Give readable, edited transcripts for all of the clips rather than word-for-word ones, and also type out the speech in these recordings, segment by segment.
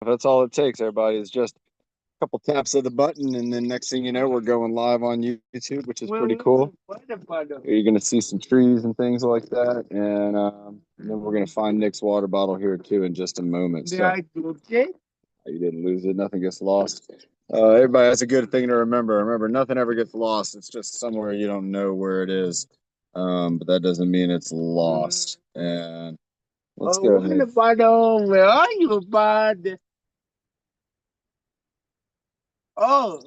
That's all it takes, everybody, is just a couple taps of the button, and then next thing you know, we're going live on YouTube, which is pretty cool. You're gonna see some trees and things like that, and then we're gonna find Nick's water bottle here too in just a moment. So you didn't lose it. Nothing gets lost. Everybody, that's a good thing to remember. Remember, nothing ever gets lost. It's just somewhere you don't know where it is. But that doesn't mean it's lost. And let's go ahead. Where are you, bud? Oh,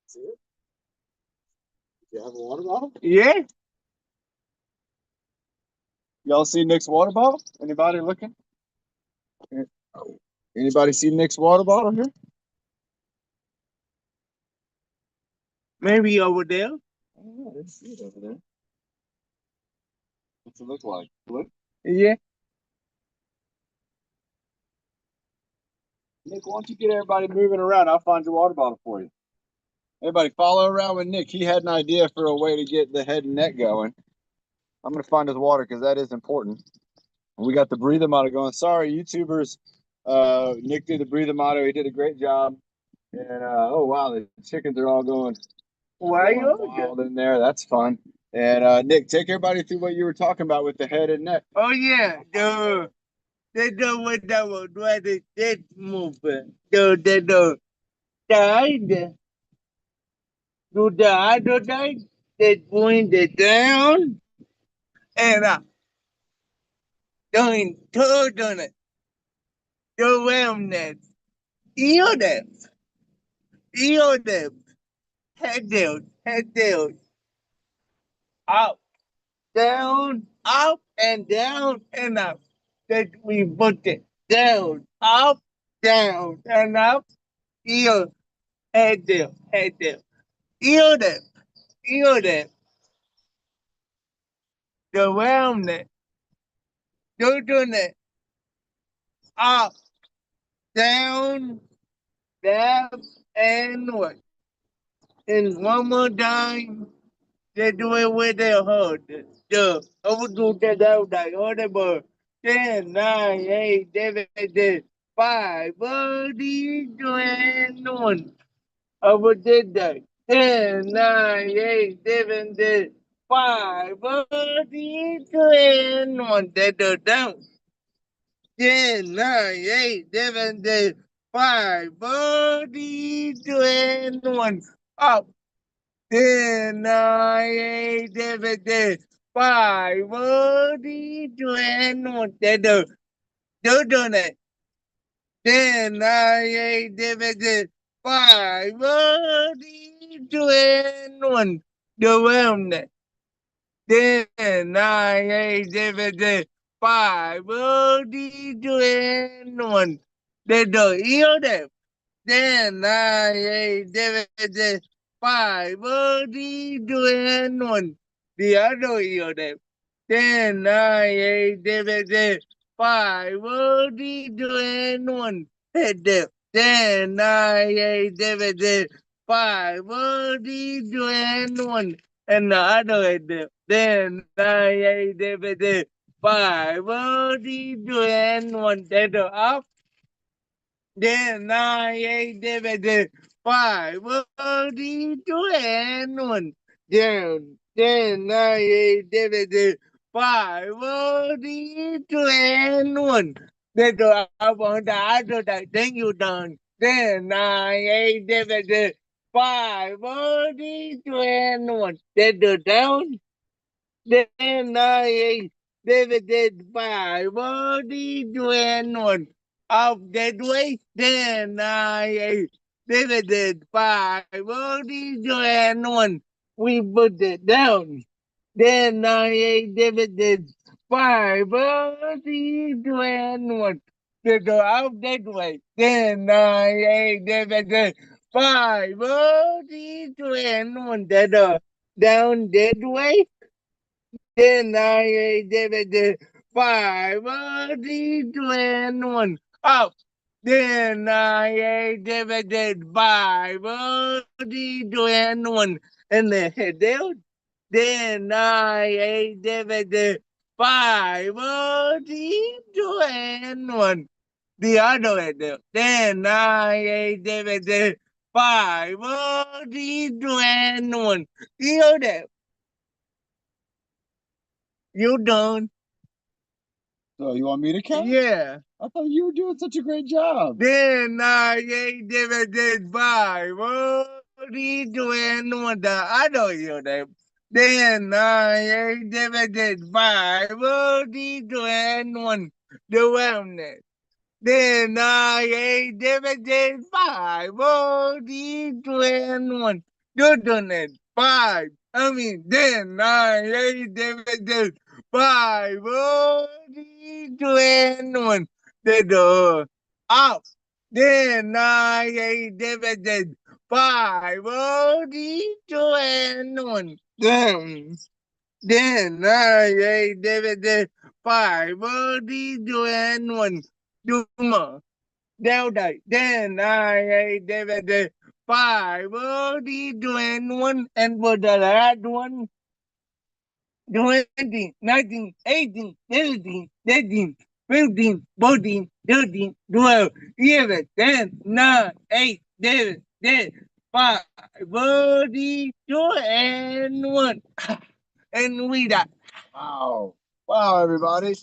See it? Do you have a water bottle? yeah. Y'all see Nick's water bottle? Anybody looking? Anybody see Nick's water bottle here? Maybe over there. Oh, I didn't see it over there. What's it look like? Look. Yeah. Nick, why don't you get everybody moving around? I'll find your water bottle for you. Everybody follow around with Nick. He had an idea for a way to get the head and neck going. I'm going to find his water because that is important. We got the breather motto going. Sorry, YouTubers. Nick did the breather motto. He did a great job. And oh wow, the chickens are all going Why you wild in there. That's fun. And Nick, take everybody through what you were talking about with the head and neck. Oh yeah, the what that was where the dead movement. The died. Do the other died. They going the down and doing third on it. The wellness. Heal them. Heal them. Head down, up, down, and up. That we put it down, and up. Heel, head down. Heel them, heel them. The wellness. Doing it up, down, left, and what? And one more time. They do it with their heart. Overdo that out like audible. 10, 9, 8, 7, 5, 4, 3, 2, and 1. Overdid that. 10, 9, 8, 7, 5, 4, 3, 2, and 1. They do down. 10, 9, 8, 7, 5, 4, 3, 2, and 1. Up. 10, 9, 8, 7, 5, 4, 3, 2, and 1. They do it. 10, 9, 8, 7, 5, 4, 3, 2, and 1. Do it. 10, 9, 8, 7, 5, 4, 3, 2, and 1. They do it. 10, 9, 8, 7, 5, 4, 3, 2, and 1. The other ear them. 10, 9, 8, 7, 5, 4, 3, 2, and 1. Head them. 10, 9, 8, 7, 5, 4, 3, 2, and 1. And the other head them. 10, 9, 8, 7, 5, 4, 3, 2, and 1. Head up. 10, 9, 8, 7, 5, 4, 3, 2, and 1. Down. 10, 9, 8, 7, 5, 4, 3, 2, and 1. That's all I want. I do that. Thank you, Don. 10, 9, 8, 7, 5, 4, 3, 2, and 1. That's the down. 10, 9, 8, 7, 5, 4, 3, 2, and 1. Up that way, 10, 9, 8, 7, 5, 4, 3, 2, and 1. We put it down. 10, 9, 8, 7, 5, 4, 3, 2, and 1. To go out that way. 10, 9, 8, 7, 5, 4, 3, 2, and 1. That down that way. 10, 9, 8, 7, 5, 4, 3, 2, and 1. Up. 10, 9, 8, 7, 5, 4, 3, 2, and 1. And then head down. Then I ate the 5, 4, 3, 2, and 1. The other way there. Then I ate the 5, 4, 3, 2, and 1. The other. You done? So you want me to count? Yeah. I thought you were doing such a great job. Then I ate the 5, 4, 3, 2, and 1. The other you there. Then I ate the 5, 4, 3, 2, and 1. The wellness. Then I ate the 5, 4, 3, 2, and 1. You done it. 5. Then I ate the 5, 4, 3, 2, and 1. The door up. Then I ate the 5, 4, 3, 2, and 1. Then I ate the 5, 4, 3, 2, and 1. Do more. Đeo đẩy. Then I ate the 5, 4, 3, 2, and 1. And for the last one, 20, 19, 18, 17, 18, 15, 14, 13, 12, 11, 10, 9, 8, 7, 10, 5, 4, 3, 2, and 1. And we die. Wow. Wow, everybody.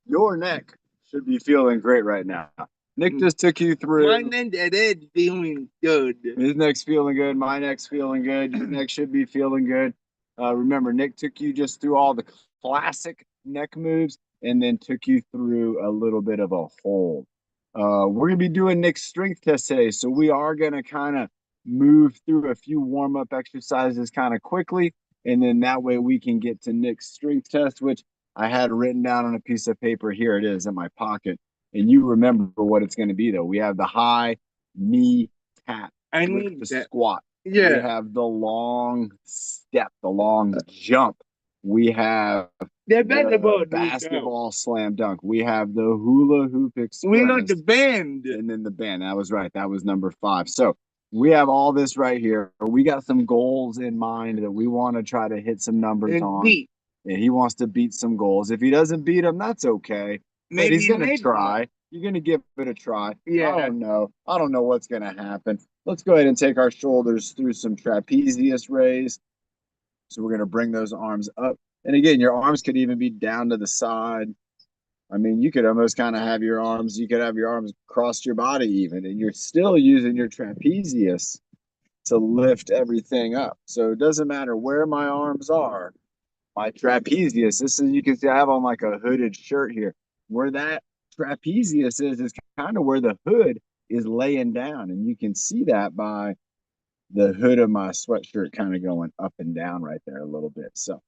Your neck should be feeling great right now. Nick just took you through. My neck is feeling good. His neck's feeling good. My neck's feeling good. Your neck should be feeling good. Remember, Nick took you just through all the classic neck moves and then took you through a little bit of a hold. We're going to be doing Nick's strength test today. So we are going to kind of move through a few warm-up exercises kind of quickly. And then that way we can get to Nick's strength test, which I had written down on a piece of paper. Here it is in my pocket. And you remember what it's going to be, though. We have the high knee tap. I with need the that. squat. Yeah. We have the long step, the long jump. We have The the basketball slam dunk. We have the hula hoop express. We know the band. And then the band. That was right. That was number 5. So we have all this right here. We got some goals in mind that we want to try to hit some numbers on. Beat. And he wants to beat some goals. If he doesn't beat them, that's okay. But he's going to try. You're going to give it a try. Yeah. I don't know. I don't know what's going to happen. Let's go ahead and take our shoulders through some trapezius raise. So we're going to bring those arms up. And again, your arms could even be down to the side. I mean, you could almost kind of have your arms, you could have your arms across your body even, and you're still using your trapezius to lift everything up. So it doesn't matter where my arms are. My trapezius, this is, you can see I have on like a hooded shirt here. Where that trapezius is kind of where the hood is laying down. And you can see that by the hood of my sweatshirt kind of going up and down right there a little bit. So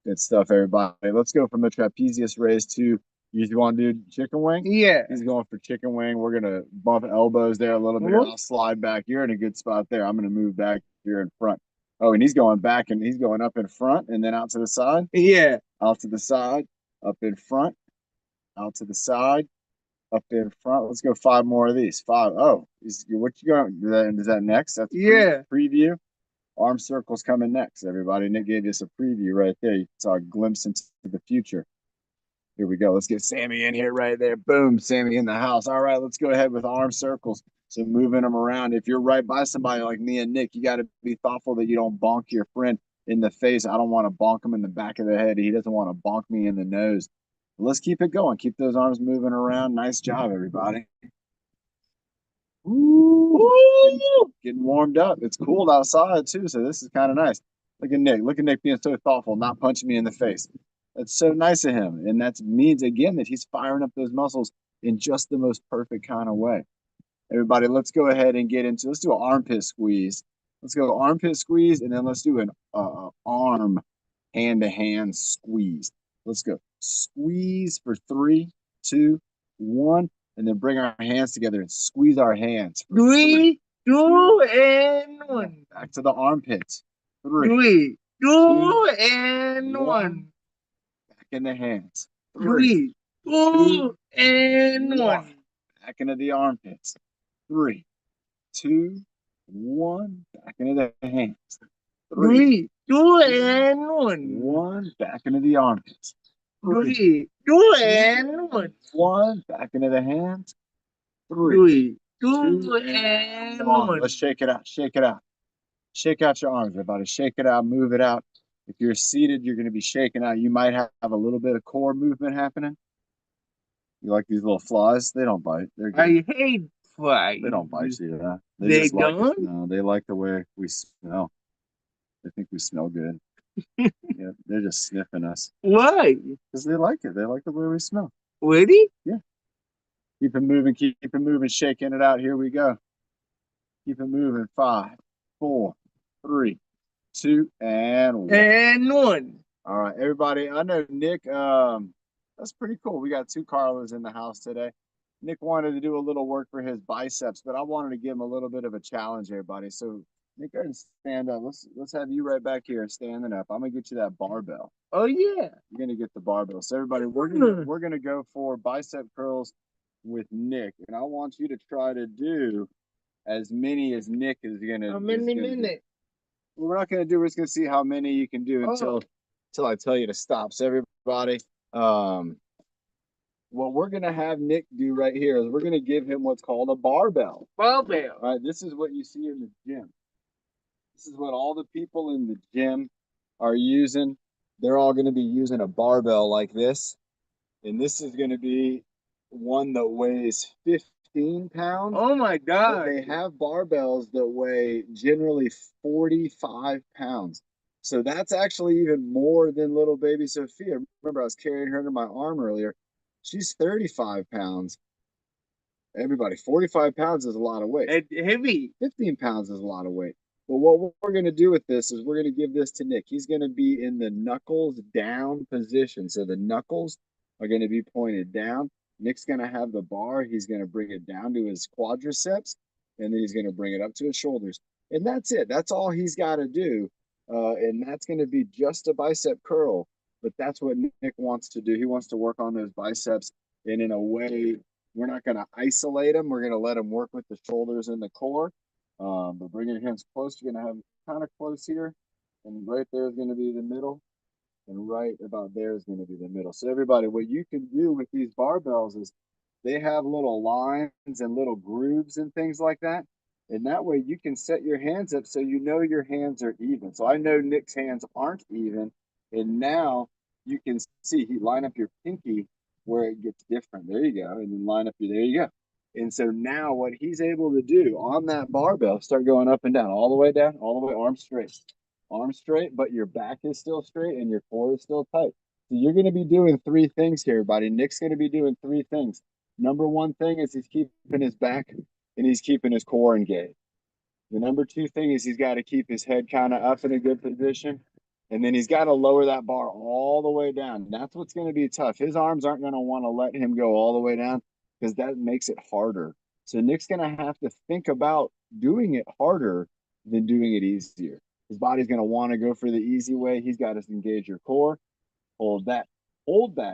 good stuff, everybody. Let's go from the trapezius raise to, you want to do chicken wing? Yeah. He's going for chicken wing. We're going to bump elbows there a little bit. I'll slide back. You're in a good spot there. I'm going to move back here in front. Oh, and he's going back and he's going up in front and then out to the side. Yeah. Out to the side, up in front, out to the side, up in front. Let's go 5 more of these. 5. Oh, what you going? Is that next? That's preview. Arm circles coming next, everybody. Nick gave us a preview right there. You saw a glimpse into the future. Here we go. Let's get Sammy in here right there. Boom, Sammy in the house. All right, let's go ahead with arm circles. So moving them around. If you're right by somebody like me and Nick, you got to be thoughtful that you don't bonk your friend in the face. I don't want to bonk him in the back of the head. He doesn't want to bonk me in the nose. But let's keep it going. Keep those arms moving around. Nice job, everybody. Ooh, getting warmed up. It's cold outside too, so this is kind of nice. Look at Nick. Look at Nick being so thoughtful, not punching me in the face. That's so nice of him. And that means, again, that he's firing up those muscles in just the most perfect kind of way. Everybody, let's go ahead and let's do an armpit squeeze. Let's go armpit squeeze, and then let's do an arm hand-to-hand squeeze. Let's go. Squeeze for 3, 2, 1, and then bring our hands together and squeeze our hands. 3, 2, and 1. Back to the armpits. 3, 2, and 1. Back in the hands. 3, 2, and 1. Back into the armpits. 3, 2, 1. Back into the hands. three, 2 and 1. 1. Back into the armpits. 3, 2 and 1. 1. Back into the hands. 3, 2 2 and 1. 1. Let's shake it out. Shake it out. Shake out your arms, everybody. Shake it out. Move it out. If you're seated, you're going to be shaking out. You might have a little bit of core movement happening. You like these little flies? They don't bite. They're good. I hate flies. They don't bite you. They just like don't? No, they like the way we smell. They think we smell good. Yeah, they're just sniffing us Why? because they like it. They like the way we smell. Really? Yeah. Keep it moving. Keep it moving. Shaking it out. Here we go. Keep it moving. 5, 4, 3, 2, and 1. And 1. All right, everybody. I know Nick. That's pretty cool. We got 2 Carlas in the house today. Nick wanted to do a little work for his biceps, but I wanted to give him a little bit of a challenge, everybody. So Nick, go ahead and stand up. Let's have you right back here standing up. I'm gonna get you that barbell. Oh yeah. You're gonna get the barbell. So everybody, we're gonna go for bicep curls with Nick, and I want you to try to do as many as Nick is gonna. How many do. minutes? Well, we're not gonna do. We're just gonna see how many you can do until I tell you to stop. So everybody, what we're gonna have Nick do right here is we're gonna give him what's called a barbell. Barbell. All right, this is what you see in the gym. This is what all the people in the gym are using. They're all going to be using a barbell like this. And this is going to be one that weighs 15 pounds. Oh my God. They have barbells that weigh generally 45 pounds. So that's actually even more than little baby Sophia. Remember, I was carrying her under my arm earlier. She's 35 pounds. Everybody, 45 pounds is a lot of weight. It's heavy. 15 pounds is a lot of weight. But what we're going to do with this is we're going to give this to Nick. He's going to be in the knuckles down position. So the knuckles are going to be pointed down. Nick's going to have the bar. He's going to bring it down to his quadriceps, and then he's going to bring it up to his shoulders. And that's it. That's all he's got to do. And that's going to be just a bicep curl. But that's what Nick wants to do. He wants to work on those biceps. And in a way, we're not going to isolate him. We're going to let him work with the shoulders and the core. But bring your hands close. You're going to have kind of close here. And right there is going to be the middle. And right about there is going to be the middle. So everybody, what you can do with these barbells is they have little lines and little grooves and things like that. And that way you can set your hands up so you know your hands are even. So I know Nick's hands aren't even. And now you can see, he line up your pinky where it gets different. There you go. And then line up your, there you go. And so now what he's able to do on that barbell, start going up and down, all the way down, all the way, arms straight, but your back is still straight and your core is still tight. So you're going to be doing 3 things here, everybody. Nick's going to be doing 3 things. Number 1 thing is he's keeping his back and he's keeping his core engaged. The number 2 thing is he's got to keep his head kind of up in a good position. And then he's got to lower that bar all the way down. That's what's going to be tough. His arms aren't going to want to let him go all the way down because that makes it harder. So Nick's going to have to think about doing it harder than doing it easier. His body's going to want to go for the easy way. He's got to engage your core. Hold that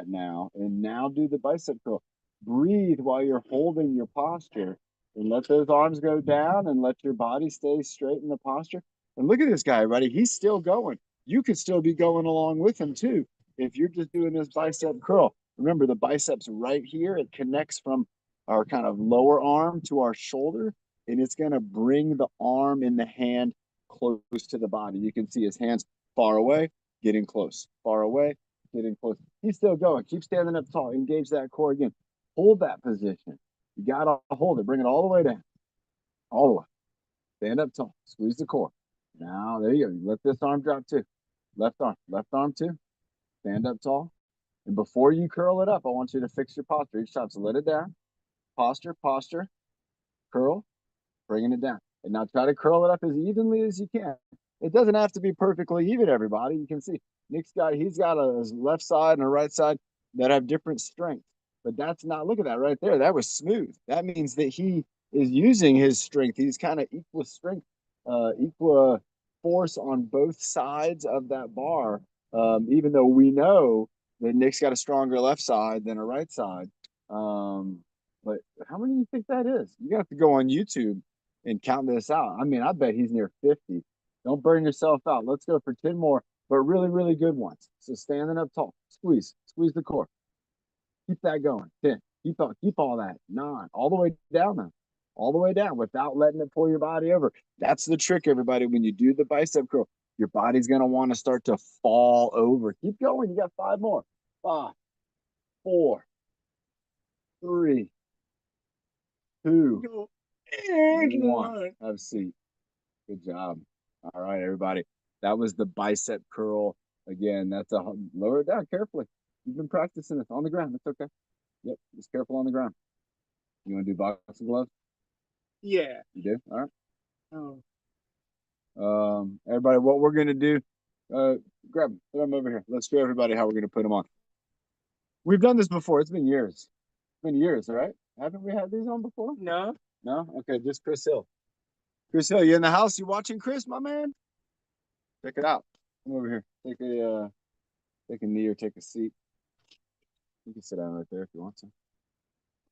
now, and now do the bicep curl. Breathe while you're holding your posture and let those arms go down and let your body stay straight in the posture. And look at this guy, buddy. He's still going. You could still be going along with him too if you're just doing this bicep curl. Remember, the biceps right here, it connects from our kind of lower arm to our shoulder, and it's going to bring the arm and the hand close to the body. You can see his hands far away, getting close, far away, getting close. He's still going. Keep standing up tall. Engage that core again. Hold that position. You got to hold it. Bring it all the way down. All the way. Stand up tall. Squeeze the core. Now, there you go. Let this arm drop too. Left arm too. Stand up tall. And before you curl it up, I want you to fix your posture each time. So let it down. Posture, curl, bringing it down. And now try to curl it up as evenly as you can. It doesn't have to be perfectly even, everybody. You can see he's got a left side and a right side that have different strength. But that's not, look at that right there. That was smooth. That means that he is using his strength. He's kind of equal strength, equal force on both sides of that bar. Even though we know that Nick's got a stronger left side than a right side. But how many do you think that is? You have to go on YouTube and count this out. I mean, I bet he's near 50. Don't burn yourself out. Let's go for 10 more, but really, really good ones. So standing up tall, squeeze the core. Keep that going. 10. Keep all that. 9. All the way down now. All the way down without letting it pull your body over. That's the trick, everybody. When you do the bicep curl, your body's going to want to start to fall over. Keep going. You got 5 more. 5, 4, 3, 2, 1. Have a seat. Good job. All right, everybody. That was the bicep curl. Again, that's a lower it down carefully. You've been practicing this on the ground. It's okay. Yep, just careful on the ground. You want to do boxing gloves? Yeah. You do? All right. Oh. Everybody, what we're gonna do? Grab them. Put them over here. Let's show everybody how we're gonna put them on. We've done this before. It's been years. It's been years, right? Haven't we had these on before? No. No. Okay, just Chris Hill. Chris Hill, you in the house? You watching, Chris, my man? Check it out. Come over here. Take a knee or take a seat. You can sit down right there if you want to.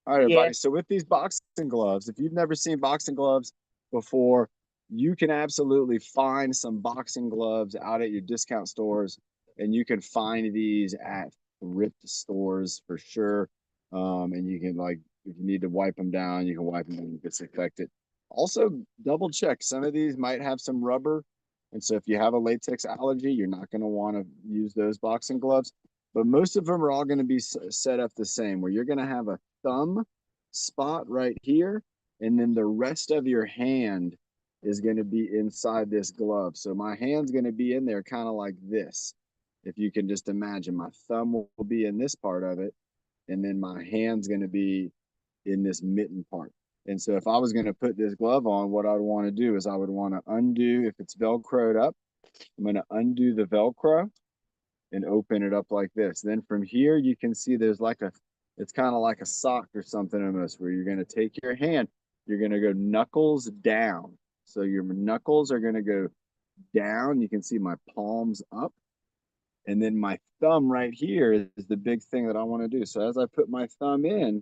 All right, everybody. Yeah. So with these boxing gloves, if you've never seen boxing gloves before, you can absolutely find some boxing gloves out at your discount stores, and you can find these at thrift stores for sure. And you can, like, if you need to wipe them down, you can wipe them down if it's infected. Also, double check. Some of these might have some rubber, and so if you have a latex allergy, you're not going to want to use those boxing gloves. But most of them are all going to be set up the same, where you're going to have a thumb spot right here, and then the rest of your hand is going to be inside this glove. So my hand's going to be in there kind of like this. If you can just imagine, my thumb will be in this part of it, and then my hand's going to be in this mitten part. And so if I was going to put this glove on, what I'd want to do is I would want to undo, if it's Velcroed up, I'm going to undo the Velcro and open it up like this. Then from here, you can see there's like it's kind of like a sock or something almost, where you're going to take your hand, you're going to go knuckles down. So your knuckles are going to go down. You can see my palms up. And then my thumb right here is the big thing that I want to do. So as I put my thumb in,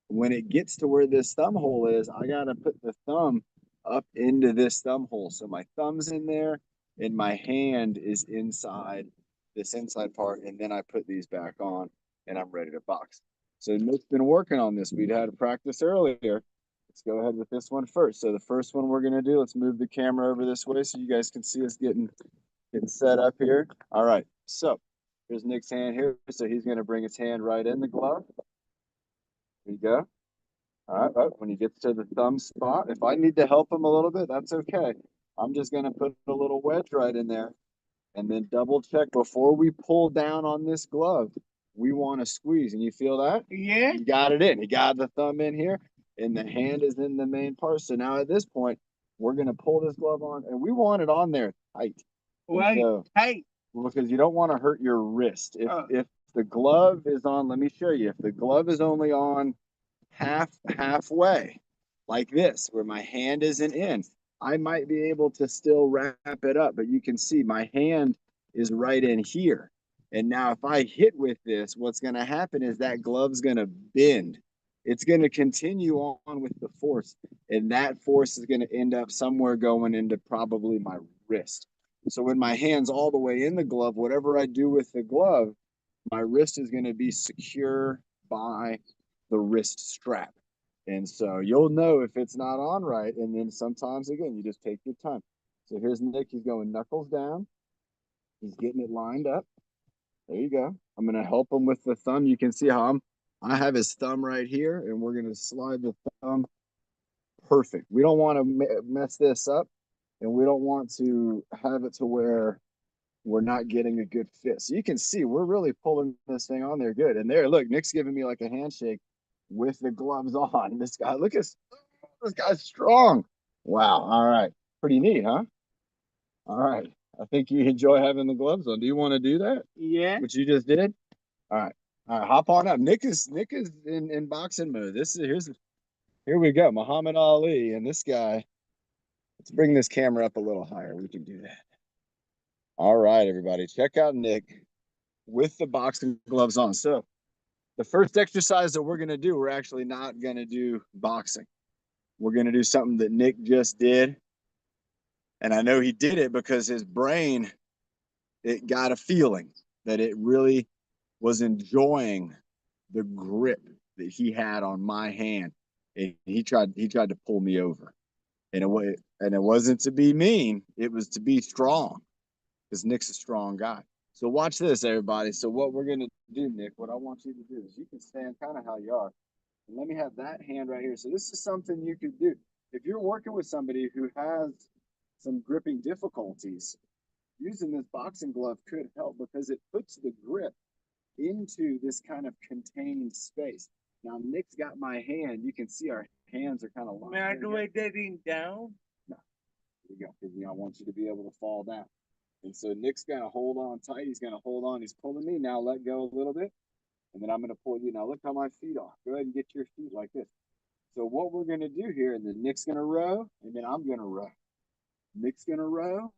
when it gets to where this thumb hole is, I got to put the thumb up into this thumb hole. So my thumb's in there and my hand is inside this inside part. And then I put these back on and I'm ready to box. So Nick's been working on this. We'd had a practice earlier. Let's go ahead with this one first. So the first one we're going to do, let's move the camera over this way so you guys can see us getting set up here. All right. So here's Nick's hand here. So he's going to bring his hand right in the glove. There you go. All right, when he gets to the thumb spot, if I need to help him a little bit, that's okay. I'm just going to put a little wedge right in there and then double check before we pull down on this glove. We want to squeeze, and you feel that? Yeah. You got it in. You got the thumb in here, and the hand is in the main part. So now at this point, we're going to pull this glove on, and we want it on there tight. Right. So, tight. Because you don't want to hurt your wrist. If the glove is on, let me show you. If the glove is only on halfway, like this, where my hand isn't in, I might be able to still wrap it up, but you can see my hand is right in here. And now if I hit with this, what's going to happen is that glove's going to bend. It's going to continue on with the force, and that force is going to end up somewhere going into probably my wrist. So when my hand's all the way in the glove, whatever I do with the glove, my wrist is going to be secure by the wrist strap. And so you'll know if it's not on right. And then sometimes, again, you just take your time. So here's Nick. He's going knuckles down. He's getting it lined up. There you go. I'm going to help him with the thumb. You can see how I have his thumb right here, and we're going to slide the thumb. Perfect. We don't want to mess this up, and we don't want to have it to where we're not getting a good fit. So you can see we're really pulling this thing on there good. And there, look, Nick's giving me like a handshake with the gloves on. This guy, look at this guy's strong. Wow. All right. Pretty neat, huh? All right. I think you enjoy having the gloves on. Do you want to do that? Yeah. What you just did? All right. All right. Hop on up. Nick is in boxing mode. Here we go. Muhammad Ali and this guy. Let's bring this camera up a little higher. We can do that. All right, everybody. Check out Nick with the boxing gloves on. So the first exercise that we're going to do, we're actually not going to do boxing. We're going to do something that Nick just did. And I know he did it because his brain, it got a feeling that it really was enjoying the grip that he had on my hand. And he tried to pull me over. And it wasn't to be mean, it was to be strong, because Nick's a strong guy. So watch this, everybody. So what we're gonna do, Nick, what I want you to do is you can stand kind of how you are. And let me have that hand right here. So this is something you could do. If you're working with somebody who has some gripping difficulties, using this boxing glove could help because it puts the grip into this kind of contained space. Now Nick's got my hand. You can see our hands are kind of locked. May I do it getting down? No, here we go. Because I want you to be able to fall down. And so Nick's gonna hold on tight. He's gonna hold on. He's pulling me. Now let go a little bit. And then I'm gonna pull you. Now look how my feet are. Go ahead and get your feet like this. So what we're gonna do here, and then Nick's gonna row, and then I'm gonna row. Nick's gonna row.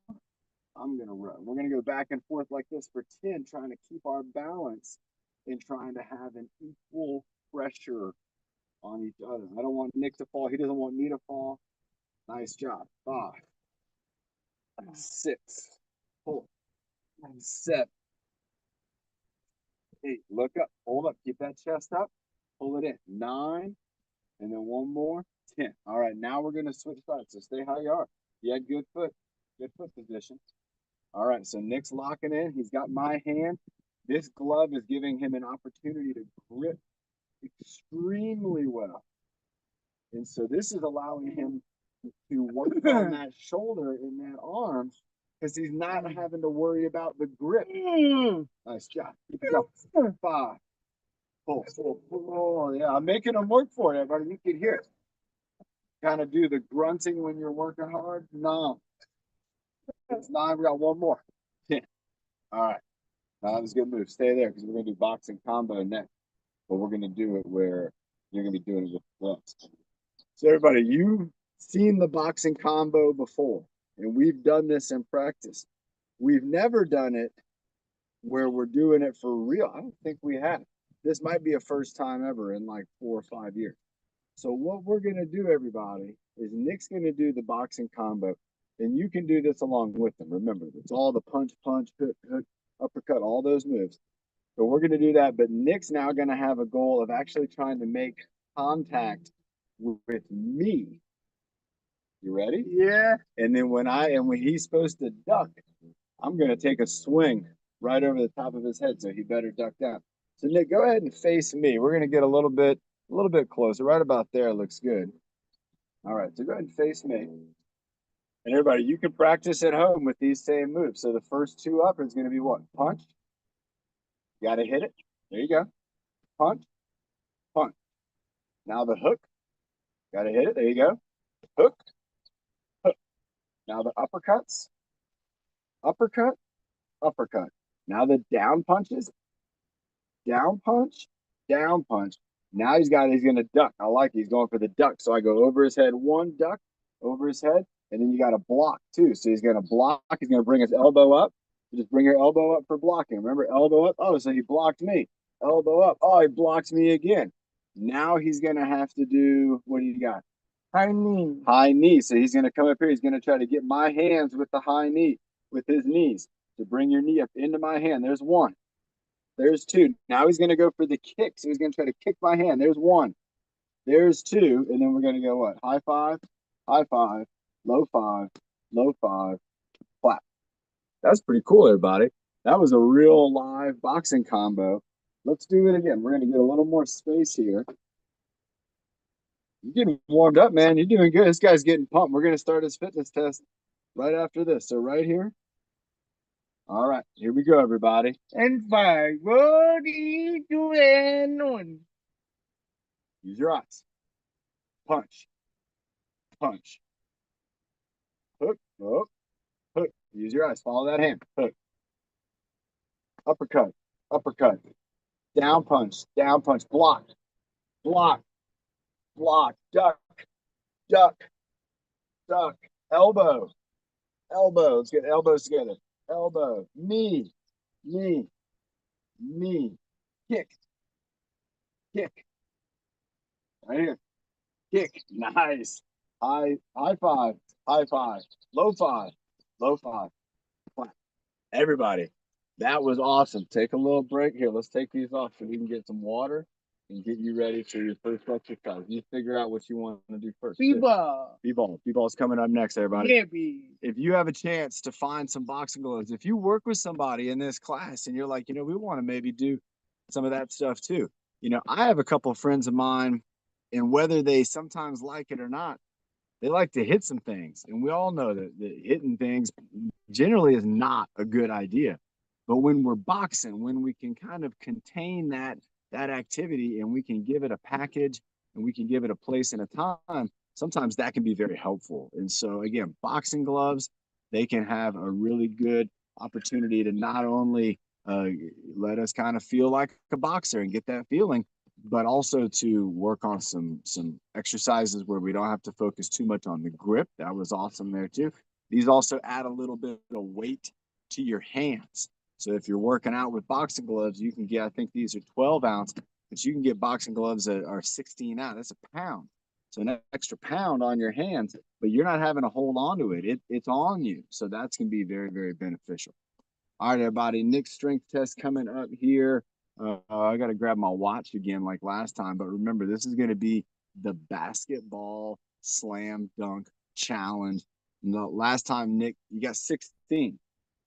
I'm gonna row. We're gonna go back and forth like this for 10, trying to keep our balance and trying to have an equal pressure on each other. I don't want Nick to fall. He doesn't want me to fall. Nice job. 5, 6, 4, 7, 8. Look up. Hold up. Keep that chest up. Pull it in. 9, and then one more. 10. All right. Now we're gonna switch sides. So stay how you are. Yeah, good foot. Good foot position. All right, so Nick's locking in. He's got my hand. This glove is giving him an opportunity to grip extremely well. And so this is allowing him to work on that shoulder and that arm because he's not having to worry about the grip. Nice job. Keep it going. 5. Pull, pull, pull. Oh, yeah, I'm making him work for it, but you can hear it. Kind of do the grunting when you're working hard. No. It's 9. We got one more. 10. All right. That was a good move. Stay there because we're going to do boxing combo next. But we're going to do it where you're going to be doing it with gloves. So, everybody, you've seen the boxing combo before, and we've done this in practice. We've never done it where we're doing it for real. I don't think we have. This might be a first time ever in like 4 or 5 years. So, what we're going to do, everybody, is Nick's going to do the boxing combo, and you can do this along with him. Remember, it's all the punch, punch, hook, hook, uppercut, all those moves. So we're going to do that. But Nick's now going to have a goal of actually trying to make contact with me. You ready? Yeah. And then when he's supposed to duck, I'm going to take a swing right over the top of his head. So he better duck down. So Nick, go ahead and face me. We're going to get a little bit closer. Right about there looks good. All right. So go ahead and face me. And everybody, you can practice at home with these same moves. So the first 2 up is going to be what? Punch. You got to hit it. There you go. Punch, punch. Now the hook. Got to hit it. There you go. Hook, hook. Now the uppercuts. Uppercut, uppercut. Now the down punches. Down punch, down punch. Now he's going to duck. I like it. He's going for the duck. So I go over his head, 1 duck over his head. And then you got to block too. So he's going to block. He's going to bring his elbow up. Just bring your elbow up for blocking. Remember, elbow up. Oh, so he blocked me. Elbow up. Oh, he blocked me again. Now he's going to have to do, what do you got? High knee. High knee. So he's going to come up here. He's going to try to get my hands with the high knee, with his knees. To bring your knee up into my hand. There's 1. There's 2. Now he's going to go for the kick. So he's going to try to kick my hand. There's 1. There's 2. And then we're going to go what? High 5, high 5, low 5, low 5, flat. That's pretty cool, everybody. That was a real live boxing combo. Let's do it again. We're going to get a little more space here. You're getting warmed up, man. You're doing good. This guy's getting pumped. We're going to start his fitness test right after this. So right here. All right. Here we go, everybody. And 5. 4, 3, 2, and 1. Use your eyes. Punch. Punch. Hook. Oh. Hook. Use your eyes. Follow that hand. Hook. Uppercut. Uppercut. Down punch. Down punch. Block. Block. Block. Duck. Duck. Duck. Elbow. Elbow. Let's get elbows together. Elbow. Knee. Knee. Knee. Kick. Kick. Right here. Kick. Nice. High five, high five, low five, low five. Everybody, that was awesome. Take a little break here. Let's take these off so we can get some water and get you ready for your first exercise. You figure out what you want to do first. B-ball. B-ball. B-ball's coming up next, everybody. Yeah, B. If you have a chance to find some boxing gloves, if you work with somebody in this class and you're like, we want to maybe do some of that stuff too. I have a couple of friends of mine, and whether they sometimes like it or not, they like to hit some things. And we all know that hitting things generally is not a good idea. But when we're boxing, when we can kind of contain that activity and we can give it a package and we can give it a place and a time, sometimes that can be very helpful. And so again, boxing gloves, they can have a really good opportunity to not only let us kind of feel like a boxer and get that feeling, but also to work on some exercises where we don't have to focus too much on the grip. That was awesome there too. These also add a little bit of weight to your hands. So if you're working out with boxing gloves, you can get, I think these are 12 ounce, but you can get boxing gloves that are 16 ounce. That's a pound. So an extra pound on your hands, but you're not having to hold on to it. It's on you. So that's going to be very, very beneficial. All right, everybody. Nick's strength test coming up here. I got to grab my watch again like last time. But remember, this is going to be the basketball slam dunk challenge. And the last time, Nick, you got 16.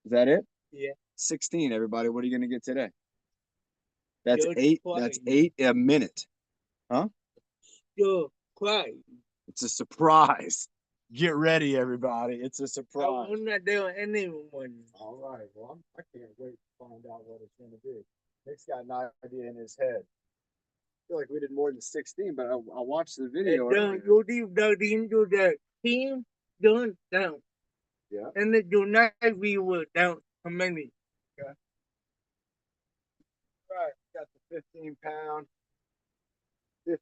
Is that it? Yeah. 16, everybody. What are you going to get today? That's You're 8. quiet. That's 8 a minute. Huh? You're quiet. It's a surprise. Get ready, everybody. It's a surprise. I'm not doing anyone. All right. Well, I can't wait to find out what it's going to be. Nick's got an idea in his head. I feel like we did more than 16, but I watched the video. Don't go deep down into the team. Don't down. Yeah. And then do not we will down how many? Okay. All right. Got the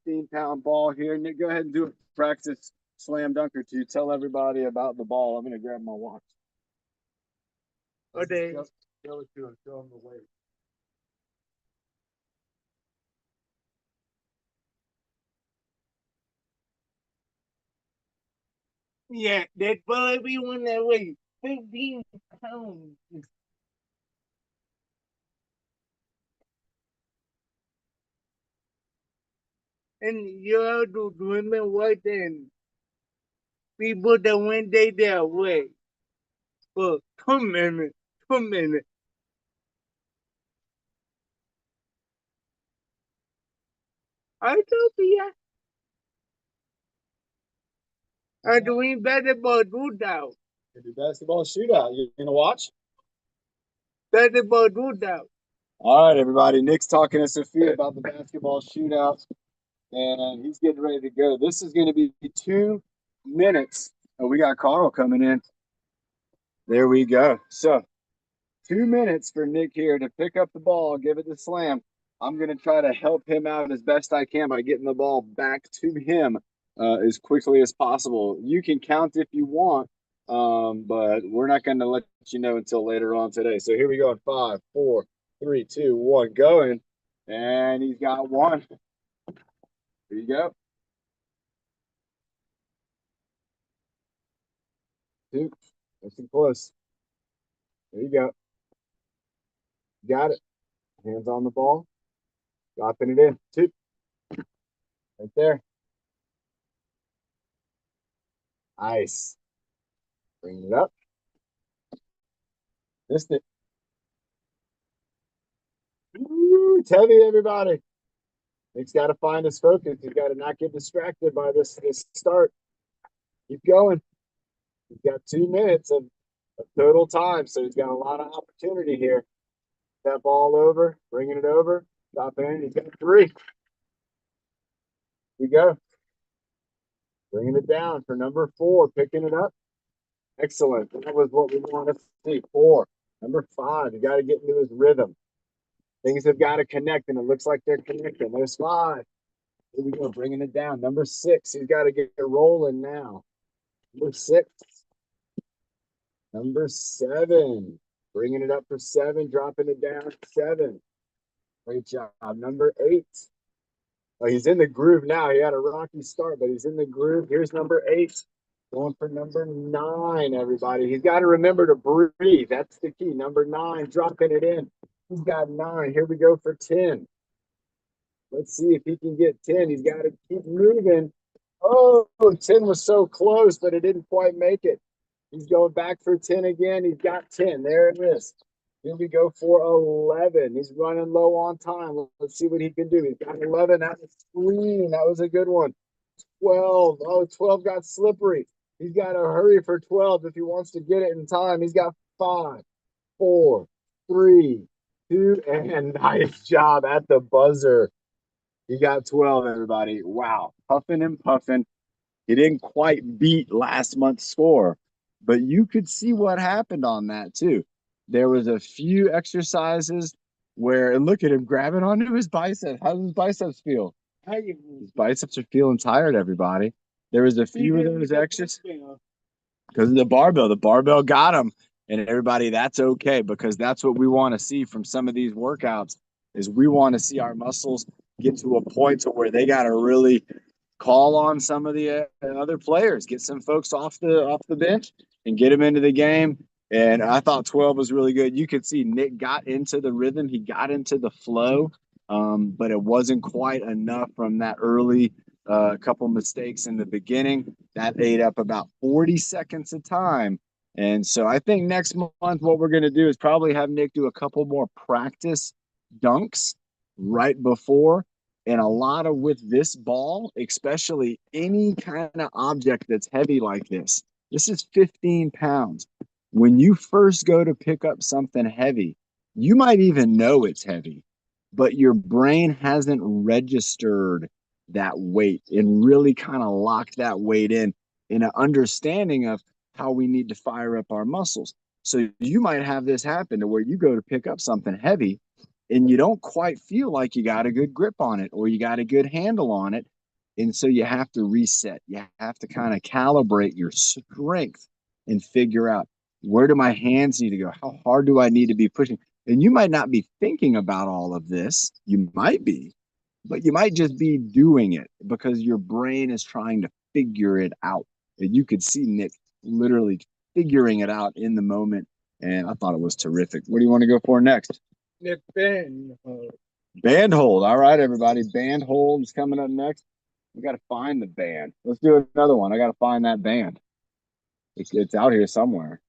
15-pound ball here. Nick, go ahead and do a practice slam dunk or two. Tell everybody about the ball. I'm going to grab my watch. Okay. Show it to him. Show him the weight. Yeah, that probably be one that weighs 15 pounds. And you have to remember what then people that went their way. But 2 minutes, 2 minutes. I told you, I'm doing basketball shootout. Do basketball shootout. You going to watch? Basketball shootout. All right, everybody. Nick's talking to Sophia about the basketball shootout, and he's getting ready to go. This is going to be 2 minutes. Oh, we got Carl coming in. There we go. So 2 minutes for Nick here to pick up the ball, give it the slam. I'm going to try to help him out as best I can by getting the ball back to him as quickly as possible. You can count if you want, but we're not going to let you know until later on today. So here we go. 5, 4, 3, 2, 1, going. And he's got one. Here you go. 2. That's close. There you go. Got it. Hands on the ball. Dropping it in. 2. Right there. Nice. Bring it up. Missed it. Ooh, it's heavy, everybody. Nick's got to find his focus. He's got to not get distracted by this start. Keep going. He's got 2 minutes of total time, so he's got a lot of opportunity here. That ball over, bringing it over, stop in. He's got 3. Here we go. Bringing it down for number 4, picking it up. Excellent. That was what we wanted to see. 4. Number 5, you got to get into his rhythm. Things have got to connect, and it looks like they're connecting. There's 5. Here we go, bringing it down. Number 6, he's got to get it rolling now. Number 6. Number 7, bringing it up for 7, dropping it down. 7. Great job. Number 8. Oh, he's in the groove now. He had a rocky start, but he's in the groove. Here's number 8. Going for number 9, everybody. He's got to remember to breathe. That's the key. Number 9, dropping it in. He's got 9. Here we go for 10. Let's see if he can get 10. He's got to keep moving. Oh, 10 was so close, but it didn't quite make it. He's going back for 10 again. He's got 10. There it is. Here we go for 11. He's running low on time. Let's see what he can do. He's got 11. That was clean. That was a good one. 12. Oh, 12 got slippery. He's got to hurry for 12 if he wants to get it in time. He's got 5, 4, 3, 2, and nice job at the buzzer. He got 12, everybody. Wow. Puffing and puffing. He didn't quite beat last month's score, but you could see what happened on that too. There was a few exercises where, and look at him grabbing onto his biceps. How does his biceps feel? His biceps are feeling tired, everybody. There was a few of those exercises because of the barbell. The barbell got him, and everybody, that's okay because that's what we want to see from some of these workouts is we want to see our muscles get to a point to where they got to really call on some of the other players, get some folks off the bench and get them into the game. And I thought 12 was really good. You could see Nick got into the rhythm, he got into the flow, but it wasn't quite enough from that early couple mistakes in the beginning. That ate up about 40 seconds of time. And so I think next month what we're going to do is probably have Nick do a couple more practice dunks right before. And a lot of with this ball, especially any kind of object that's heavy like this is 15 pounds. When you first go to pick up something heavy, you might even know it's heavy, but your brain hasn't registered that weight and really kind of locked that weight in an understanding of how we need to fire up our muscles. So you might have this happen to where you go to pick up something heavy and you don't quite feel like you got a good grip on it or you got a good handle on it. And so you have to reset. You have to kind of calibrate your strength and figure out where do my hands need to go? How hard do I need to be pushing? And you might not be thinking about all of this. You might be, but you might just be doing it because your brain is trying to figure it out. And you could see Nick literally figuring it out in the moment. And I thought it was terrific. What do you want to go for next? Nick band hold. Band hold. All right, everybody. Band hold is coming up next. We got to find the band. Let's do another one. I got to find that band. It's out here somewhere,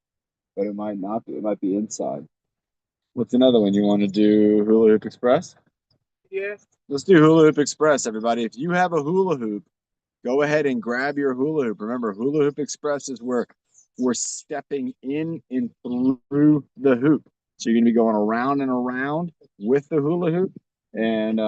but it might not be. It might be inside. What's another one? You want to do Hula Hoop Express? Yeah. Let's do Hula Hoop Express, everybody. If you have a hula hoop, go ahead and grab your hula hoop. Remember, Hula Hoop Express is where we're stepping in and through the hoop. So you're going to be going around and around with the hula hoop. And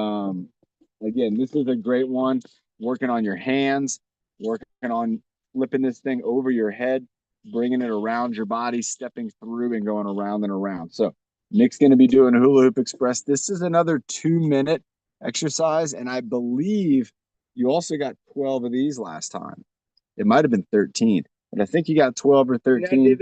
again, this is a great one. Working on your hands, working on flipping this thing over your head, bringing it around your body, stepping through and going around and around. So Nick's going to be doing Hula Hoop Express. This is another 2-minute exercise. And I believe you also got 12 of these last time. It might have been 13, but I think you got 12 or 13.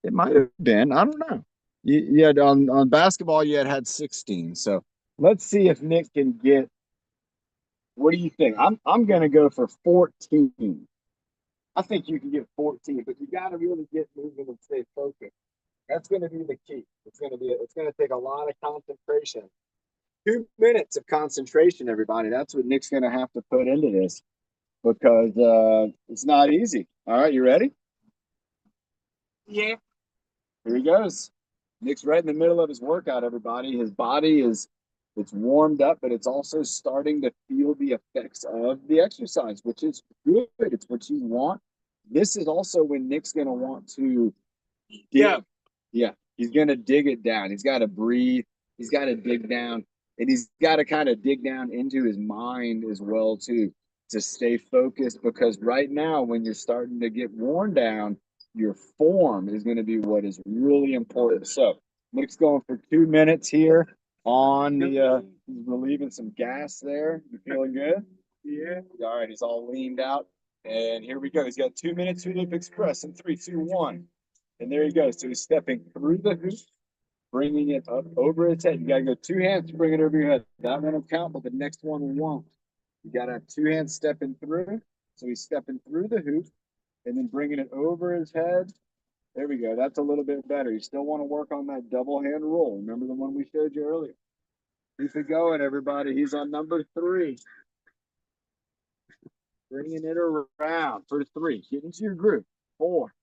It might have been. I don't know. You had on basketball, you had 16. So let's see if Nick can get. What do you think? I'm going to go for 14. I think you can get 14, but you got to really get moving and stay focused. That's going to be the key. It's going to take a lot of concentration. 2 minutes of concentration, everybody. That's what Nick's going to have to put into this because it's not easy. All right, you ready? Yeah. Here he goes. Nick's right in the middle of his workout, everybody. His body it's warmed up, but it's also starting to feel the effects of the exercise, which is good. It's what you want. This is also when Nick's going to want to dig. Yeah, he's going to dig it down. He's got to breathe. He's got to dig down. And he's got to kind of dig down into his mind as well, too, to stay focused. Because right now, when you're starting to get worn down, your form is going to be what is really important. So Nick's going for 2 minutes here on the he's relieving some gas there. You feeling good? Yeah. All right, he's all leaned out. And here we go. He's got 2 minutes Hula Hoop Express in 3, 2, 1. And there he goes. So he's stepping through the hoop bringing it up over his head. You got to go two hands to bring it over your head. That one will count, but the next one won't. You got to have two hands stepping through. So he's stepping through the hoop and then bringing it over his head. There we go. That's a little bit better. You still want to work on that double hand roll. Remember the one we showed you earlier? Keep it going, everybody. He's on number 3. Bringing it around for 3. Get into your groove. 4.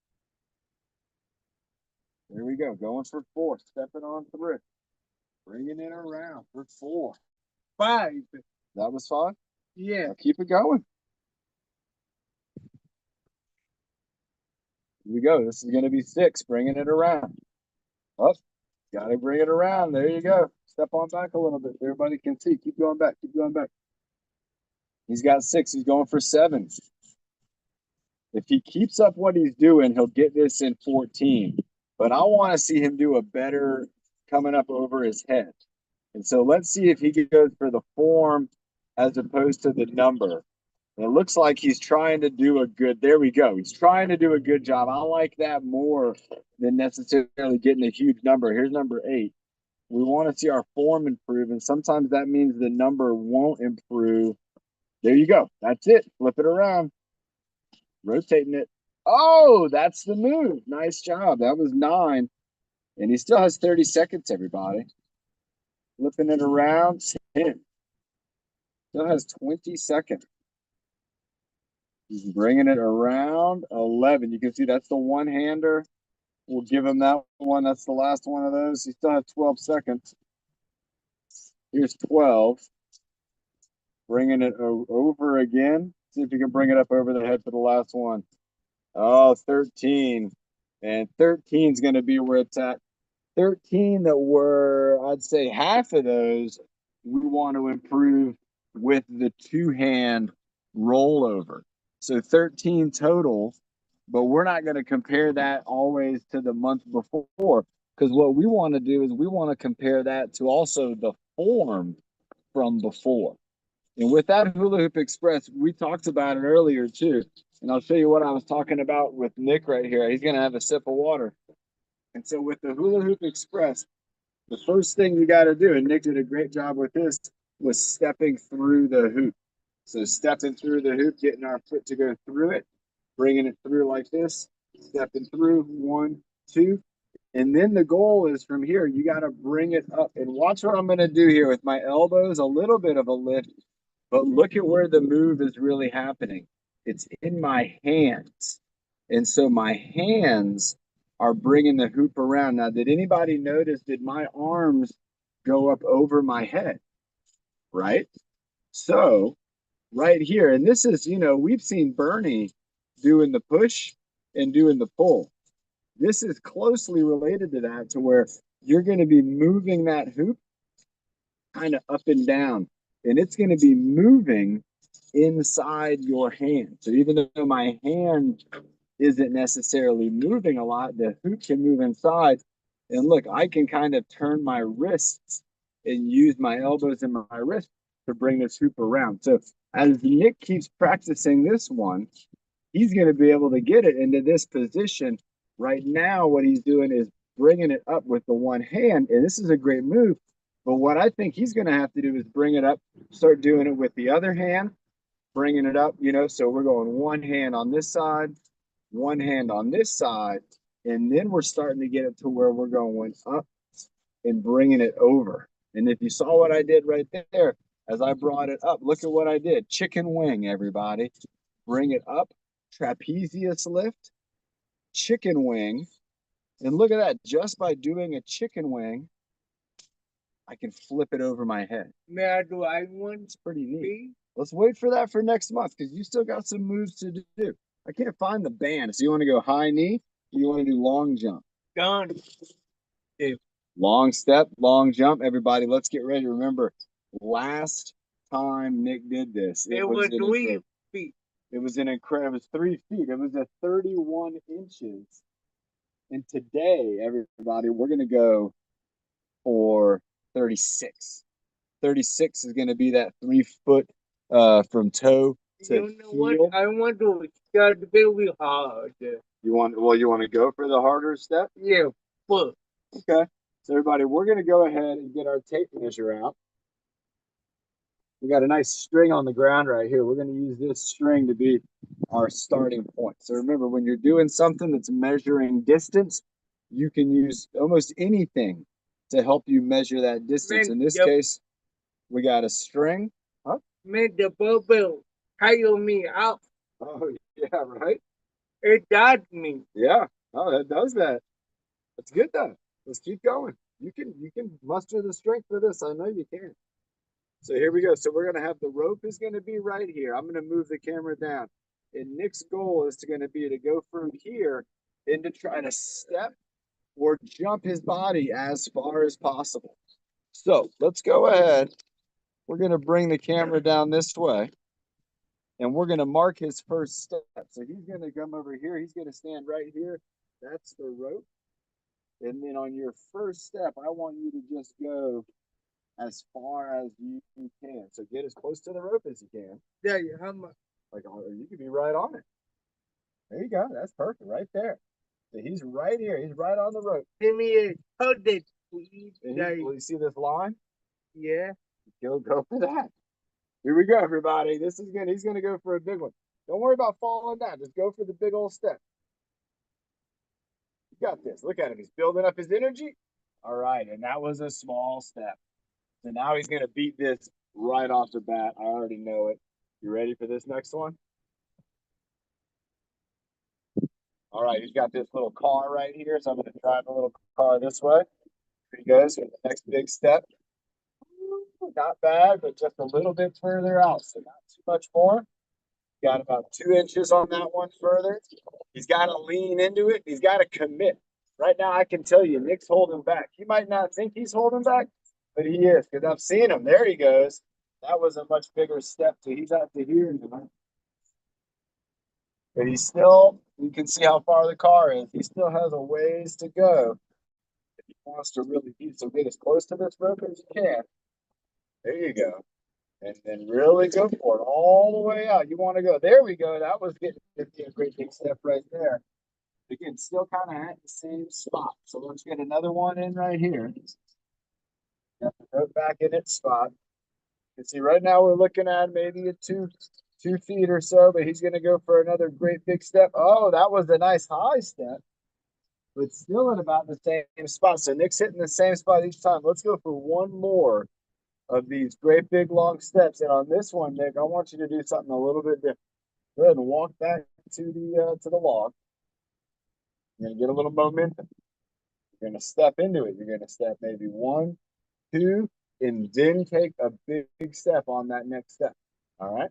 There we go. Going for 4. Stepping on through. Bringing it around for 4. 5. That was 5? Yeah. Now keep it going. Here we go. This is going to be 6. Bringing it around. Up. Got to bring it around. There you go. Step on back a little bit. Everybody can see. Keep going back. Keep going back. He's got 6. He's going for 7. If he keeps up what he's doing, he'll get this in 14. But I want to see him do a better coming up over his head. And so let's see if he goes for the form as opposed to the number. And it looks like he's trying to do a good, there we go. He's trying to do a good job. I like that more than necessarily getting a huge number. Here's number 8. We want to see our form improve, and sometimes that means the number won't improve. There you go. That's it. Flip it around. Rotating it. Oh, that's the move. Nice job. That was 9. And he still has 30 seconds, everybody. Flipping it around. 10. Still has 20 seconds. He's bringing it around. 11. You can see that's the one-hander. We'll give him that one. That's the last one of those. He still has 12 seconds. Here's 12. Bringing it over again. See if you can bring it up over the head for the last one. Oh, 13. And 13 is going to be where it's at. 13 that were, I'd say half of those we want to improve with the two-hand rollover. So 13 total, but we're not going to compare that always to the month before, because what we want to do is we want to compare that to also the form from before. And with that Hula Hoop Express, we talked about it earlier too. And I'll show you what I was talking about with Nick right here. He's going to have a sip of water. And so with the Hula Hoop Express, the first thing you got to do, and Nick did a great job with this, was stepping through the hoop. So stepping through the hoop, getting our foot to go through it, bringing it through like this, stepping through, 1, 2. And then the goal is from here, you got to bring it up. And watch what I'm going to do here with my elbows, a little bit of a lift, but look at where the move is really happening. It's in my hands. And so my hands are bringing the hoop around. Now, did anybody notice, did my arms go up over my head? Right? So right here, and this is, we've seen Bernie doing the push and doing the pull. This is closely related to that, to where you're going to be moving that hoop kind of up and down, and it's going to be moving inside your hand. So even though my hand isn't necessarily moving a lot, the hoop can move inside. And look, I can kind of turn my wrists and use my elbows and my wrists to bring this hoop around. So as Nick keeps practicing this one, he's going to be able to get it into this position. Right now, what he's doing is bringing it up with the one hand, and this is a great move. But what I think he's going to have to do is bring it up, start doing it with the other hand, bringing it up, so we're going one hand on this side, one hand on this side, and then we're starting to get it to where we're going up and bringing it over. And if you saw what I did right there, as I brought it up, look at what I did. Chicken wing, everybody. Bring it up, trapezius lift, chicken wing. And look at that. Just by doing a chicken wing, I can flip it over my head. Now, do I want It's pretty neat. Let's wait for that for next month, because you still got some moves to do. I can't find the band. So you want to go high knee, or you want to do long jump? done? Long step, long jump. Everybody, let's get ready. Remember, last time Nick did this, It was 3 feet. It was an incredible. It was 3 feet. It was a 31 inches. And today, everybody, we're going to go for 36. 36 is going to be that 3 foot from toe to You know heel. what? I want to start very hard. You want to go for the harder step? Yeah, but Okay. So everybody, we're going to go ahead and get our tape measure out. We got a nice string on the ground right here. We're going to use this string to be our starting point. So remember, when you're doing something that's measuring distance, you can use almost anything to help you measure that distance. In this case, we got a string. Huh? Make the bubble hire me out. Oh, yeah, right? It does me. Yeah. Oh, that does that. That's good though. Let's keep going. You can muster the strength for this. I know you can. So here we go. So we're going to have the rope is going to be right here. I'm going to move the camera down. And Nick's goal is going to be to go from here and to try to step or jump his body as far as possible. So let's go ahead. We're going to bring the camera down this way. And we're going to mark his first step. So he's going to come over here. He's going to stand right here. That's the rope. And then on your first step, I want you to just go as far as you can. So get as close to the rope as you can. Yeah, how much? Like, you can be right on it. There you go. That's perfect right there. So he's right here. He's right on the rope. Give me a hold it, please. Will you see this line? Yeah. Go for that. Here we go, everybody. This is good. He's going to go for a big one. Don't worry about falling down. Just go for the big old step. You got this. Look at him. He's building up his energy. All right. And that was a small step. So now he's going to beat this right off the bat. I already know it. You ready for this next one? All right. He's got this little car right here. So I'm going to drive the little car this way. Here he goes for the next big step. Not bad, but just a little bit further out. So not too much more. Got about 2 inches on that one further. He's got to lean into it. He's got to commit. Right now, I can tell you, Nick's holding back. He might not think he's holding back, but he is, because I've seen him. There he goes. That was a much bigger step. He's out to here. But he's still, you can see how far the car is. He still has a ways to go. If he wants to really get as close to this rope as you can. There you go. And then really go for it all the way out. You want to go. There we go. That was getting a great big step right there. Again, still kind of at the same spot. So let's get another one in right here. Got the rope back in its spot. You can see right now we're looking at maybe a 2 feet or so, but he's going to go for another great big step. Oh, that was a nice high step, but still in about the same spot. So Nick's hitting the same spot each time. Let's go for one more of these great big long steps. And on this one, Nick, I want you to do something a little bit different. Go ahead and walk back to the log. You're gonna get a little momentum. You're gonna step into it. You're gonna step maybe 1, 2, and then take a big step on that next step. All right.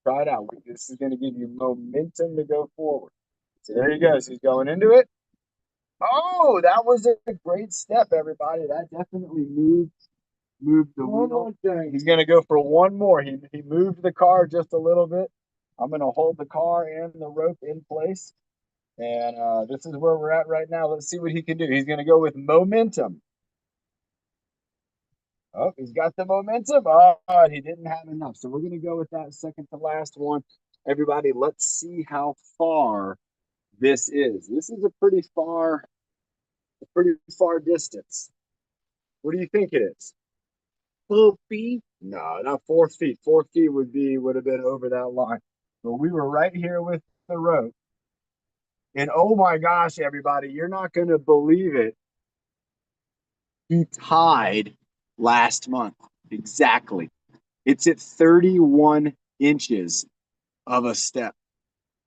Try it out. This is gonna give you momentum to go forward. So there he goes. He's going into it. Oh, that was a great step, everybody. That definitely moved the wheel. He's going to go for one more. He moved the car just a little bit. I'm going to hold the car and the rope in place. And this is where we're at right now. Let's see what he can do. He's going to go with momentum. Oh, he's got the momentum. Oh, he didn't have enough. So we're going to go with that second to last one. Everybody, let's see how far this is. This is a pretty far distance. What do you think it is? 4 feet? No, not 4 feet. 4 feet would have been over that line. But we were right here with the rope. And oh my gosh, everybody, you're not going to believe it. He tied last month. Exactly. It's at 31 inches of a step.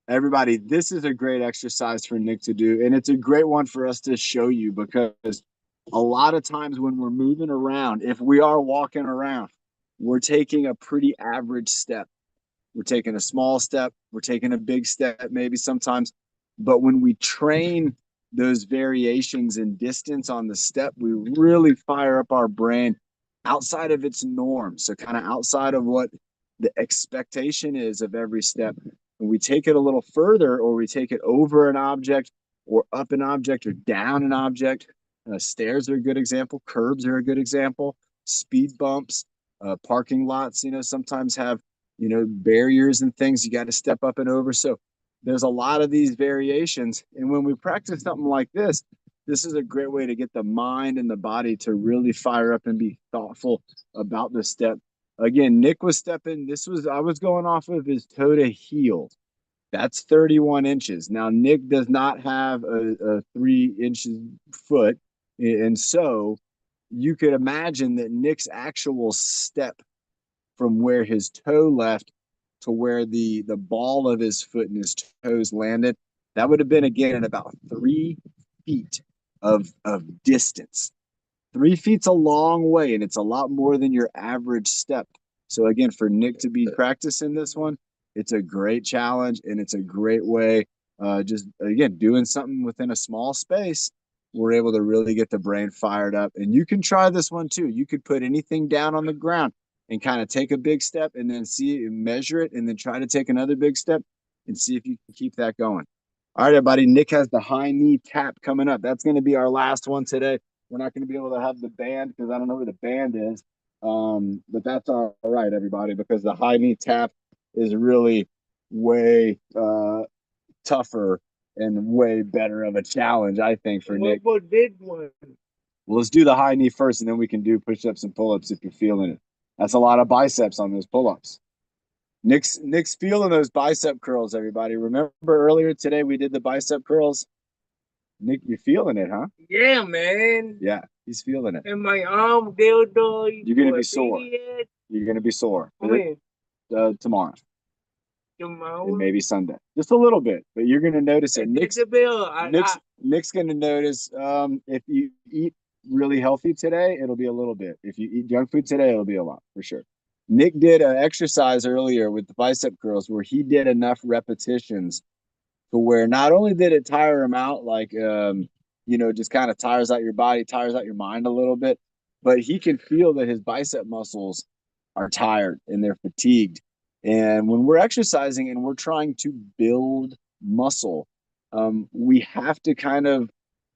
Everybody, this is a great exercise for Nick to do. And it's a great one for us to show you, because a lot of times when we're moving around, if we are walking around, we're taking a pretty average step. We're taking a small step. We're taking a big step, maybe sometimes. But when we train those variations in distance on the step, we really fire up our brain outside of its norm. So kind of outside of what the expectation is of every step. And we take it a little further, or we take it over an object, or up an object, or down an object. Stairs are a good example. Curbs are a good example. Speed bumps, parking lots, sometimes have, barriers and things you got to step up and over. So there's a lot of these variations. And when we practice something like this, this is a great way to get the mind and the body to really fire up and be thoughtful about the step. Again, Nick was stepping. I was going off of his toe to heel. That's 31 inches. Now, Nick does not have a 3 inches foot. And so you could imagine that Nick's actual step from where his toe left to where the ball of his foot and his toes landed, that would have been again at about 3 feet of distance. 3 feet's a long way, and it's a lot more than your average step. So again, for Nick to be practicing this one, it's a great challenge, and it's a great way. Just again, doing something within a small space, we're able to really get the brain fired up. And you can try this one too. You could put anything down on the ground and kind of take a big step, and then see it and measure it, and then try to take another big step and see if you can keep that going. All right, everybody. Nick has the high knee tap coming up. That's going to be our last one today. We're not going to be able to have the band because I don't know where the band is. But that's all right, everybody, because the high knee tap is really way tougher and way better of a challenge, I think, for Nick. What did one? Well, let's do the high knee first, and then we can do push-ups and pull-ups if you're feeling it. That's a lot of biceps on those pull-ups. Nick's feeling those bicep curls, everybody. Remember earlier today we did the bicep curls? Nick, you're feeling it, huh? Yeah, man. Yeah, he's feeling it. And my arm, dildo. You're gonna be sore. You're gonna be sore. When? Tomorrow. Tomorrow. And maybe Sunday. Just a little bit, but you're gonna notice it. Nick's gonna notice. If you eat really healthy today, it'll be a little bit. If you eat junk food today, it'll be a lot for sure. Nick did an exercise earlier with the bicep curls where he did enough repetitions to where not only did it tire him out, like just kind of tires out your body, tires out your mind a little bit, but he can feel that his bicep muscles are tired and they're fatigued. And when we're exercising and we're trying to build muscle, we have to kind of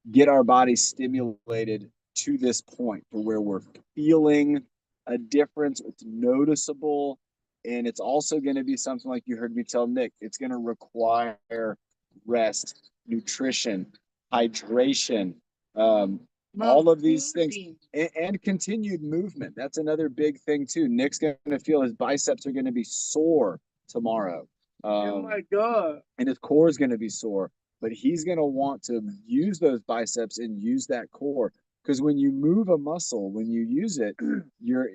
get our body stimulated to this point to where we're feeling a difference. It's noticeable. And it's also going to be something like you heard me tell Nick, it's going to require rest, nutrition, hydration, all of these things, and continued movement. That's another big thing too. Nick's going to feel his biceps are going to be sore tomorrow. Oh my God. And his core is going to be sore, but he's going to want to use those biceps and use that core. Because when you move a muscle, when you use it, you're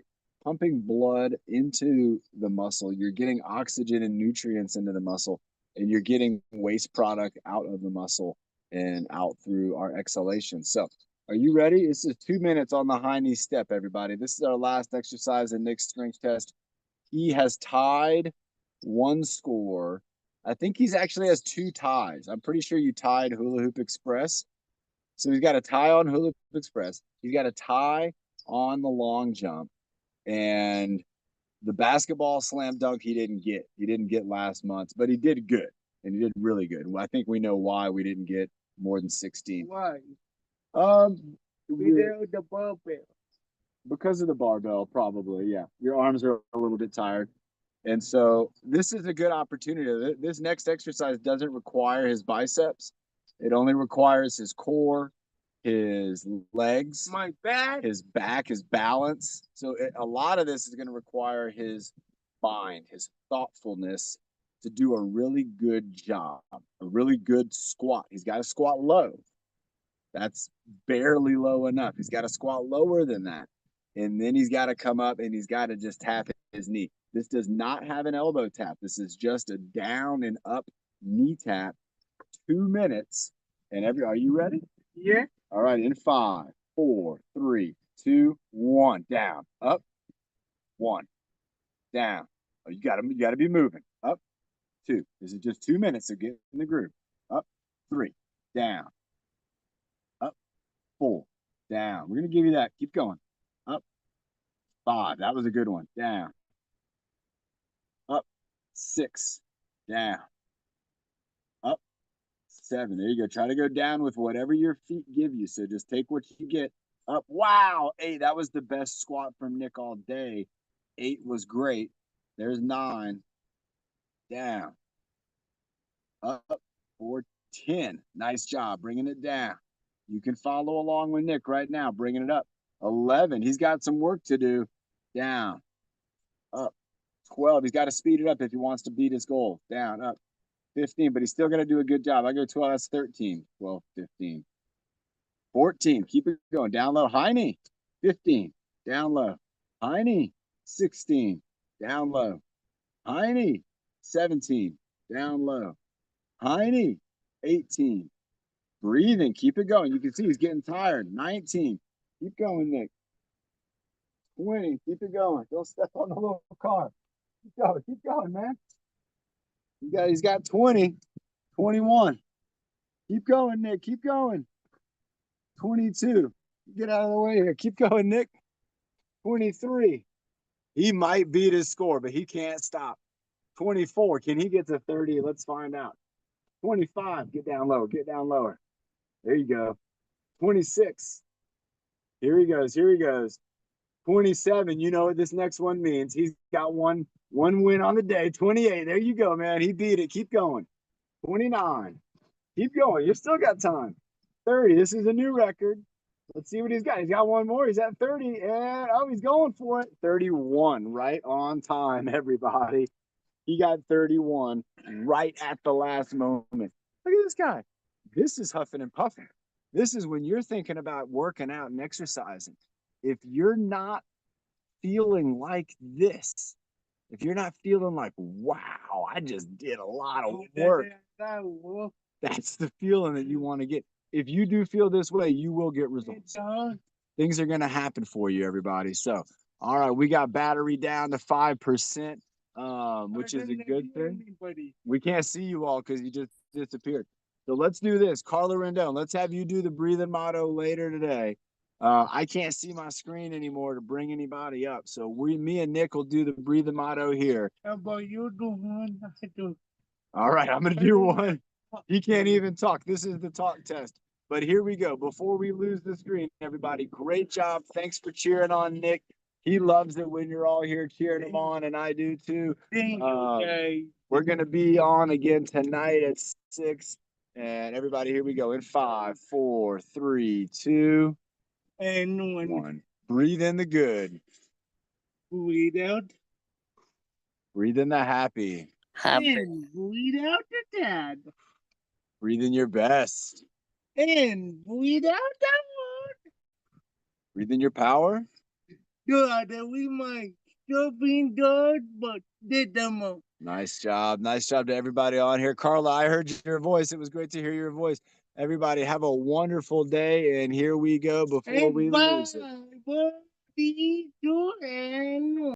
pumping blood into the muscle. You're getting oxygen and nutrients into the muscle, and you're getting waste product out of the muscle and out through our exhalation. So, are you ready? This is 2 minutes on the high knee step, everybody. This is our last exercise in Nick's strength test. He has tied one score. I think he's actually has 2 ties. I'm pretty sure you tied Hula Hoop Express. So he's got a tie on Hula Hoop Express. He's got a tie on the long jump. And the basketball slam dunk he didn't get. He didn't get last month, but he did good. And he did really good. I think we know why we didn't get more than 16. Why? We did with the barbell. Because of the barbell, probably, yeah. Your arms are a little bit tired. And so this is a good opportunity. This next exercise doesn't require his biceps. It only requires his core, his legs, my back, his balance. So a lot of this is going to require his mind, his thoughtfulness to do a really good job, a really good squat. He's got to squat low. That's barely low enough. He's got to squat lower than that. And then he's got to come up and he's got to just tap his knee. This does not have an elbow tap. This is just a down and up knee tap. 2 minutes. And are you ready? Yeah. All right. In 5, 4, 3, 2, 1. Down. Up. 1. Down. Oh, you gotta be moving. Up. 2. This is just 2 minutes. So get in the groove. Up. 3. Down. Up. 4. Down. We're gonna give you that. Keep going. Up. 5. That was a good one. Down. Up. 6. Down. Up. 7. There you go. Try to go down with whatever your feet give you. So just take what you get. Up. Wow. 8. That was the best squat from Nick all day. 8 was great. There's 9. Down. Up. 4. 10. Nice job bringing it down. You can follow along with Nick right now, bringing it up. 11. He's got some work to do. Down, up. 12. He's got to speed it up if he wants to beat his goal. Down, up. 15, but he's still going to do a good job. I go 12. That's 13. 12, 15. 14. Keep it going. Down low. High knee. 15. Down low. High knee. 16. Down low. High knee. 17. Down low. High knee. 18. Breathing. Keep it going. You can see he's getting tired. 19. Keep going, Nick. 20. Keep it going. Don't step on the little car. Keep going. Keep going, man. He's got 20. 21. Keep going, Nick. Keep going. 22. Get out of the way here. Keep going, Nick. 23. He might beat his score, but he can't stop. 24. Can he get to 30? Let's find out. 25. Get down low. Get down lower. There you go. 26. Here he goes. Here he goes. 27. You know what this next one means. He's got one win on the day. 28. There you go, man. He beat it. Keep going. 29. Keep going. You still got time. 30. This is a new record. Let's see what he's got. He's got one more. He's at 30. And oh, he's going for it. 31. Right on time, everybody. He got 31 right at the last moment. Look at this guy. This is huffing and puffing. This is when you're thinking about working out and exercising. If you're not feeling like this, if you're not feeling like, wow, I just did a lot of work, that's the feeling that you want to get. If you do feel this way, you will get results. Things are going to happen for you, everybody. So, all right, we got battery down to 5%, which is a good thing. We can't see you all because you just disappeared. So let's do this. Carla Rendon, let's have you do the breathing motto later today. I can't see my screen anymore to bring anybody up. So me and Nick will do the breathing motto here. How about you do one? All right, I'm going to do one. He can't even talk. This is the talk test. But here we go. Before we lose the screen, everybody, great job. Thanks for cheering on Nick. He loves it when you're all here cheering him on, and I do too. We're going to be on again tonight at 6. And everybody, here we go in 5, 4, 3, 2, and 1. Breathe in the good. Breathe out. Breathe in the happy. And breathe out the sad. Breathe in your best. And breathe out that word. Breathe in your power. Good, that we might still be good, but did them all. Nice job. Nice job to everybody on here. Carla, I heard your voice. It was great to hear your voice. Everybody have a wonderful day. And here we go before we lose it. 3, 2, and 1.